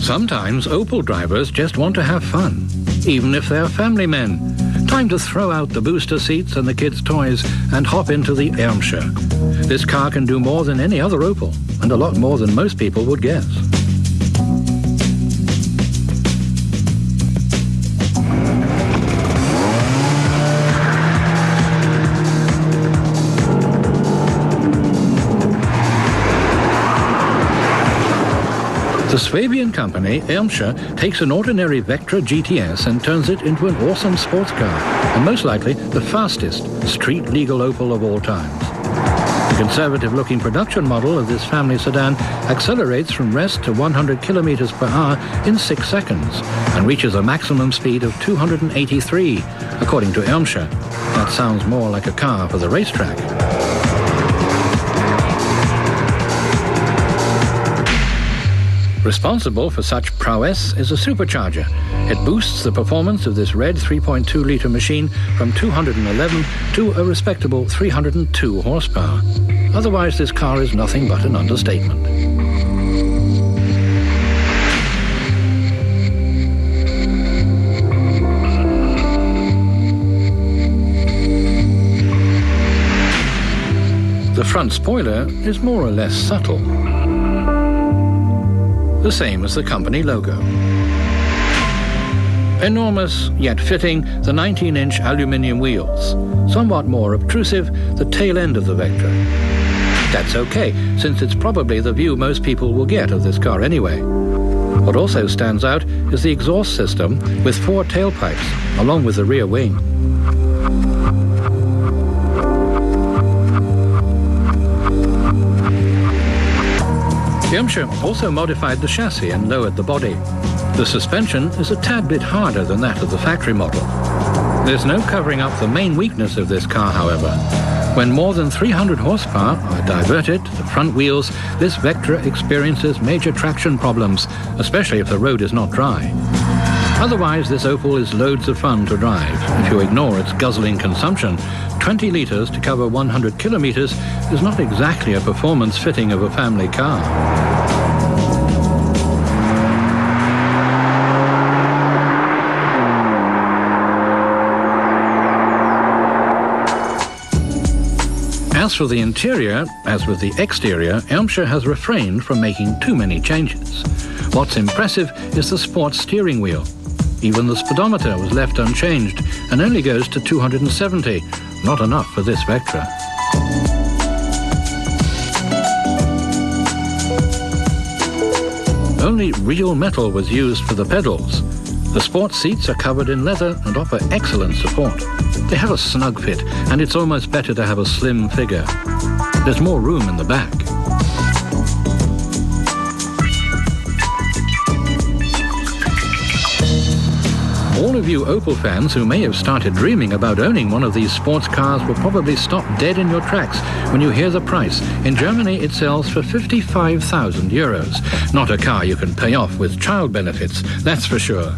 Sometimes Opel drivers just want to have fun, even if they're family men. Time to throw out the booster seats and the kids' toys and hop into the Irmscher. This car can do more than any other Opel, and a lot more than most people would guess. The Swabian company, Irmscher, takes an ordinary Vectra GTS and turns it into an awesome sports car, and most likely the fastest street-legal Opel of all times. The conservative-looking production model of this family sedan accelerates from rest to 100 kilometers per hour in 6 seconds and reaches a maximum speed of 283, according to Irmscher. That sounds more like a car for the racetrack. Responsible for such prowess is a supercharger. It boosts the performance of this red 3.2-litre machine from 211 to a respectable 302 horsepower. Otherwise, this car is nothing but an understatement. The front spoiler is more or less subtle. The same as the company logo. Enormous, yet fitting, the 19-inch aluminium wheels. Somewhat more obtrusive, the tail end of the Vectra. That's okay, since it's probably the view most people will get of this car anyway. What also stands out is the exhaust system with 4 tailpipes, along with the rear wing. Irmscher also modified the chassis and lowered the body. The suspension is a tad bit harder than that of the factory model. There's no covering up the main weakness of this car, however. When more than 300 horsepower are diverted to the front wheels, this Vectra experiences major traction problems, especially if the road is not dry. Otherwise, this Opel is loads of fun to drive. If you ignore its guzzling consumption, 20 litres to cover 100 kilometres is not exactly a performance fitting of a family car. As for the interior, as with the exterior, Irmscher has refrained from making too many changes. What's impressive is the sports steering wheel. Even the speedometer was left unchanged and only goes to 270, not enough for this Vectra. Only real metal was used for the pedals. The sports seats are covered in leather and offer excellent support. They have a snug fit, and it's almost better to have a slim figure. There's more room in the back. All of you Opel fans who may have started dreaming about owning one of these sports cars will probably stop dead in your tracks when you hear the price. In Germany, it sells for 55,000 euros. Not a car you can pay off with child benefits, that's for sure.